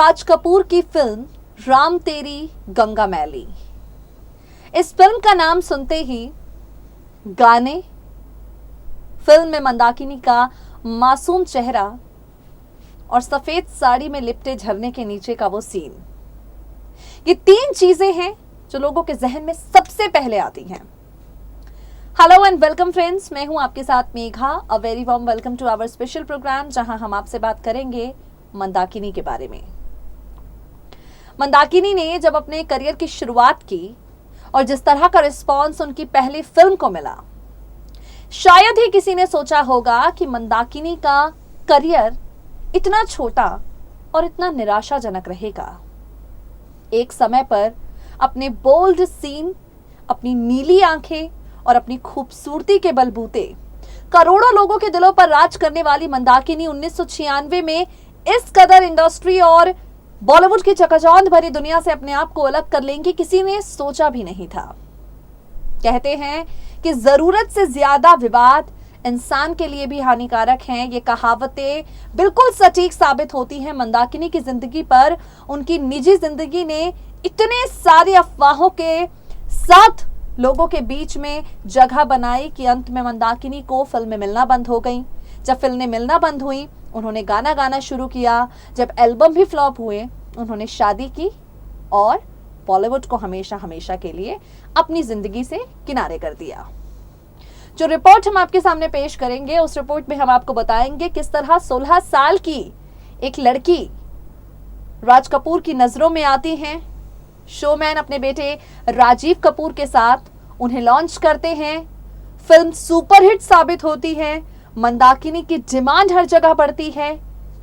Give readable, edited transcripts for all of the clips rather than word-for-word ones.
राज कपूर की फिल्म राम तेरी गंगा मैली। इस फिल्म का नाम सुनते ही गाने, फिल्म में मंदाकिनी का मासूम चेहरा और सफेद साड़ी में लिपटे झरने के नीचे का वो सीन, ये तीन चीजें हैं जो लोगों के जहन में सबसे पहले आती हैं। हेलो एंड वेलकम फ्रेंड्स, मैं हूं आपके साथ Megha. A very warm welcome to our special programme, जहां हम आपसे बात करेंगे मंदाकिनी के बारे में। मंदाकिनी ने जब अपने करियर की शुरुआत की और जिस तरह का रिस्पॉन्स उनकी पहली फिल्म को मिला, शायद ही किसी ने सोचा होगा कि मंदाकिनी का करियर इतना छोटा और इतना निराशाजनक रहेगा। एक समय पर अपने बोल्ड सीन, अपनी नीली आंखें और अपनी खूबसूरती के बलबूते करोड़ों लोगों के दिलों पर राज करने वाली मंदाकिनी 1996 में इस कदर इंडस्ट्री और बॉलीवुड की चकाचौंध भरी दुनिया से अपने आप को अलग कर लेंगी, किसी ने सोचा भी नहीं था। कहते हैं कि जरूरत से ज्यादा विवाद इंसान के लिए भी हानिकारक हैं। ये कहावतें बिल्कुल सटीक साबित होती हैं। मंदाकिनी की जिंदगी पर उनकी निजी जिंदगी ने इतने सारी अफवाहों के साथ लोगों के बीच में जगह बनाई कि अंत में मंदाकिनी को फिल्में मिलना बंद हो गई। जब फिल्में मिलना बंद हुई, उन्होंने गाना गाना शुरू किया। जब एल्बम भी फ्लॉप हुए, उन्होंने शादी की और बॉलीवुड को हमेशा हमेशा के लिए अपनी जिंदगी से किनारे कर दिया। जो रिपोर्ट हम आपके सामने पेश करेंगे, उस रिपोर्ट में हम आपको बताएंगे किस तरह 16 साल की एक लड़की राज कपूर की नजरों में आती हैं। शोमैन अपने बेटे राजीव कपूर के साथ उन्हें लॉन्च करते हैं। फिल्म सुपरहिट साबित होती है। मंदाकिनी की डिमांड हर जगह बढ़ती है,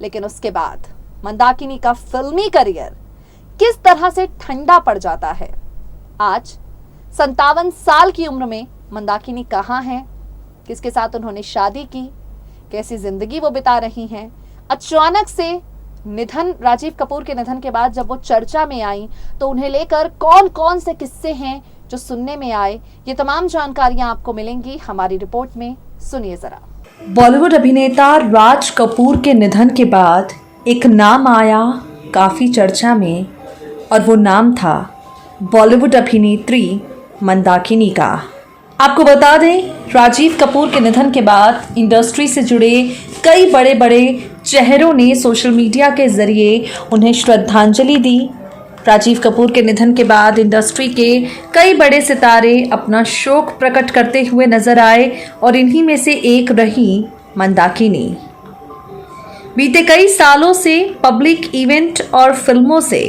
लेकिन उसके बाद मंदाकिनी का फिल्मी करियर किस तरह से ठंडा पड़ जाता है। आज 57 साल की उम्र में मंदाकिनी कहाँ हैं, किसके साथ उन्होंने शादी की, कैसी जिंदगी वो बिता रही हैं। अचानक से निधन, राजीव कपूर के निधन के बाद जब वो चर्चा में आई तो उन्हें लेकर कौन कौन से किस्से हैं जो सुनने में आए, ये तमाम जानकारियां आपको मिलेंगी हमारी रिपोर्ट में। सुनिए जरा। बॉलीवुड अभिनेता राज कपूर के निधन के बाद एक नाम आया काफ़ी चर्चा में, और वो नाम था बॉलीवुड अभिनेत्री मंदाकिनी का। आपको बता दें, राजीव कपूर के निधन के बाद इंडस्ट्री से जुड़े कई बड़े बड़े चेहरों ने सोशल मीडिया के ज़रिए उन्हें श्रद्धांजलि दी। राजीव कपूर के निधन के बाद इंडस्ट्री के कई बड़े सितारे अपना शोक प्रकट करते हुए नजर आए, और इन्हीं में से एक रही मंदाकिनी। बीते कई सालों से पब्लिक इवेंट और फिल्मों से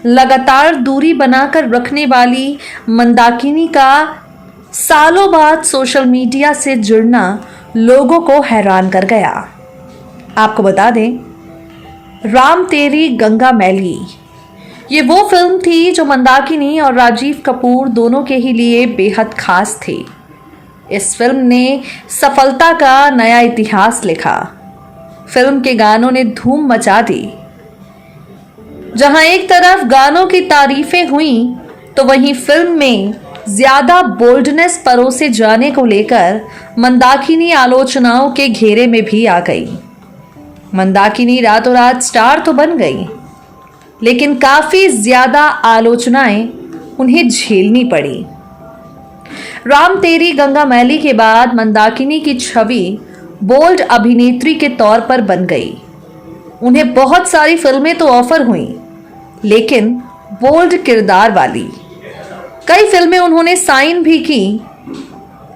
लगातार दूरी बनाकर रखने वाली मंदाकिनी का सालों बाद सोशल मीडिया से जुड़ना लोगों को हैरान कर गया। आपको बता दें, राम तेरी गंगा मैली, ये वो फिल्म थी जो मंदाकिनी और राजीव कपूर दोनों के ही लिए बेहद खास थी। इस फिल्म ने सफलता का नया इतिहास लिखा। फिल्म के गानों ने धूम मचा दी। जहां एक तरफ गानों की तारीफें हुई, तो वहीं फिल्म में ज्यादा बोल्डनेस परोसे जाने को लेकर मंदाकिनी आलोचनाओं के घेरे में भी आ गई। मंदाकिनी रातों रात स्टार तो बन गई, लेकिन काफी ज्यादा आलोचनाएं उन्हें झेलनी पड़ी। राम तेरी गंगा मैली के बाद मंदाकिनी की छवि बोल्ड अभिनेत्री के तौर पर बन गई। उन्हें बहुत सारी फिल्में तो ऑफर हुई, लेकिन बोल्ड किरदार वाली। कई फिल्में उन्होंने साइन भी की,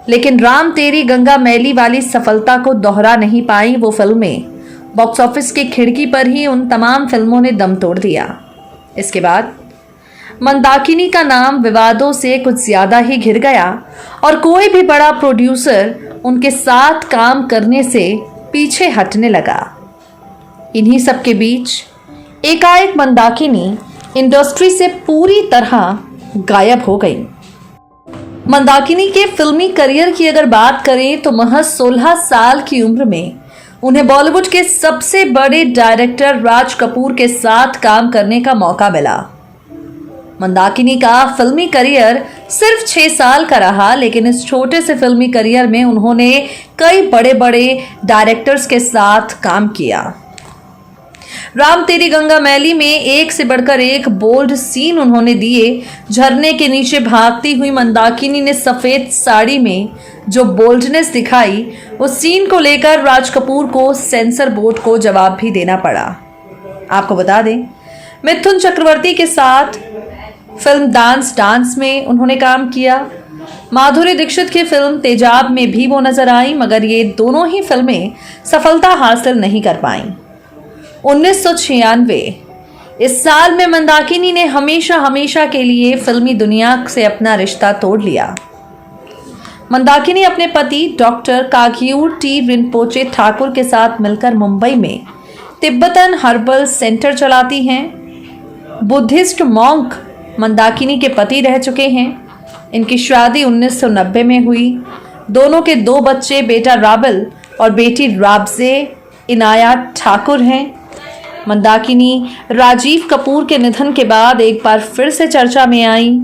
लेकिन राम तेरी गंगा मैली वाली सफलता को दोहरा नहीं पाई वो फिल्में। बॉक्स ऑफिस की खिड़की पर ही उन तमाम फिल्मों ने दम तोड़ दिया। इसके बाद मंदाकिनी का नाम विवादों से कुछ ज्यादा ही घिर गया, और कोई भी बड़ा प्रोड्यूसर उनके साथ काम करने से पीछे हटने लगा। इन्हीं सब के बीच एकाएक मंदाकिनी इंडस्ट्री से पूरी तरह गायब हो गई। मंदाकिनी के फिल्मी करियर की अगर बात करें तो महज 16 साल की उम्र में उन्हें बॉलीवुड के सबसे बड़े डायरेक्टर राज कपूर के साथ काम करने का मौका मिला। मंदाकिनी का फिल्मी करियर सिर्फ 6 साल का रहा, लेकिन इस छोटे से फिल्मी करियर में उन्होंने कई बड़े बड़े डायरेक्टर्स के साथ काम किया। राम तेरी गंगा मैली में एक से बढ़कर एक बोल्ड सीन उन्होंने दिए। झरने के नीचे भागती हुई मंदाकिनी ने सफेद साड़ी में जो बोल्डनेस दिखाई, उस सीन को लेकर राज कपूर को सेंसर बोर्ड को जवाब भी देना पड़ा। आपको बता दें, मिथुन चक्रवर्ती के साथ फिल्म डांस में उन्होंने काम किया। माधुरी दीक्षित की फिल्म तेजाब में भी वो नजर आई, मगर ये दोनों ही फिल्में सफलता हासिल नहीं कर पाईं। 1996 इस साल में मंदाकिनी ने हमेशा के लिए फिल्मी दुनिया से अपना रिश्ता तोड़ लिया। मंदाकिनी अपने पति डॉक्टर काग्यूर टी रिनपोचे ठाकुर के साथ मिलकर मुंबई में तिब्बतन हर्बल सेंटर चलाती हैं। बुद्धिस्ट मॉन्क मंदाकिनी के पति रह चुके हैं। इनकी शादी 1990 में हुई। दोनों के 2 बच्चे, बेटा राबल और बेटी राबजे इनायत ठाकुर हैं। मंदाकिनी राजीव कपूर के निधन के बाद एक बार फिर से चर्चा में आई।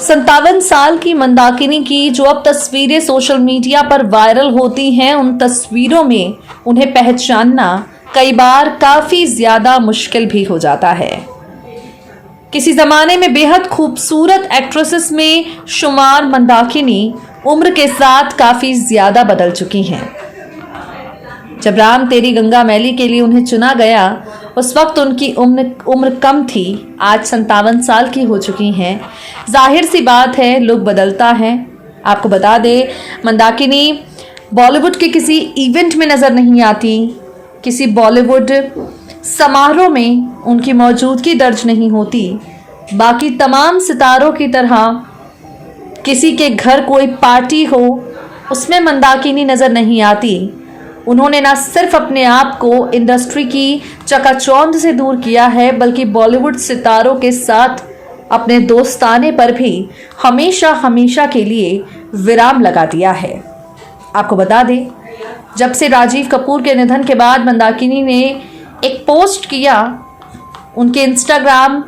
57 साल की मंदाकिनी की जो अब तस्वीरें सोशल मीडिया पर वायरल होती हैं, उन तस्वीरों में उन्हें पहचानना कई बार काफी ज्यादा मुश्किल भी हो जाता है। किसी जमाने में बेहद खूबसूरत एक्ट्रेसेस में शुमार मंदाकिनी उम्र के साथ काफी ज्यादा बदल चुकी हैं। जब राम तेरी गंगा मैली के लिए उन्हें चुना गया, उस वक्त उनकी उम्र कम थी। आज 57 साल की हो चुकी हैं। जाहिर सी बात है, लुक बदलता है। आपको बता दें, मंदाकिनी बॉलीवुड के किसी इवेंट में नजर नहीं आती। किसी बॉलीवुड समारोह में उनकी मौजूदगी दर्ज नहीं होती। बाकी तमाम सितारों की तरह किसी के घर कोई पार्टी हो, उसमें मंदाकिनी नजर नहीं आती। उन्होंने न सिर्फ अपने आप को इंडस्ट्री की चकाचौंध से दूर किया है, बल्कि बॉलीवुड सितारों के साथ अपने दोस्ताने पर भी हमेशा के लिए विराम लगा दिया है। आपको बता दें, जब से राजीव कपूर के निधन के बाद मंदाकिनी ने एक पोस्ट किया, उनके इंस्टाग्राम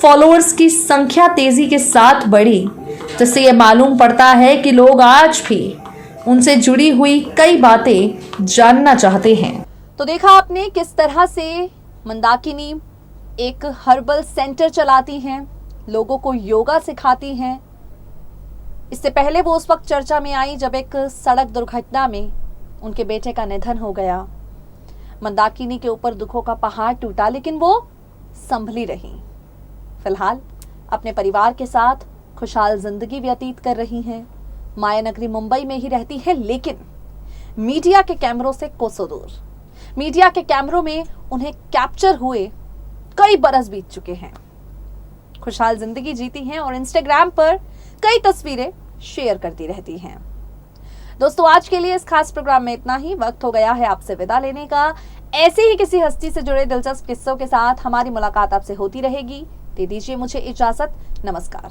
फॉलोअर्स की संख्या तेजी के साथ बढ़ी, जिससे यह मालूम पड़ता है कि लोग आज भी उनसे जुड़ी हुई कई बातें जानना चाहते हैं। तो देखा आपने किस तरह से मंदाकिनी एक हर्बल सेंटर चलाती हैं, लोगों को योगा सिखाती हैं। इससे पहले वो उस वक्त चर्चा में आई जब एक सड़क दुर्घटना में उनके बेटे का निधन हो गया। मंदाकिनी के ऊपर दुखों का पहाड़ टूटा, लेकिन वो संभली रही। फिलहाल अपने परिवार के साथ खुशहाल जिंदगी व्यतीत कर रही हैं। माया नगरी मुंबई में ही रहती है, लेकिन मीडिया के कैमरों से कोसों दूर। मीडिया के कैमरों में उन्हें कैप्चर हुए कई बरस बीत चुके हैं। खुशहाल जिंदगी जीती हैं और इंस्टाग्राम पर कई तस्वीरें शेयर करती रहती हैं। दोस्तों, आज के लिए इस खास प्रोग्राम में इतना ही। वक्त हो गया है आपसे विदा लेने का। ऐसे ही किसी हस्ती से जुड़े दिलचस्प किस्सों के साथ हमारी मुलाकात आपसे होती रहेगी। दे दीजिए मुझे इजाजत। नमस्कार।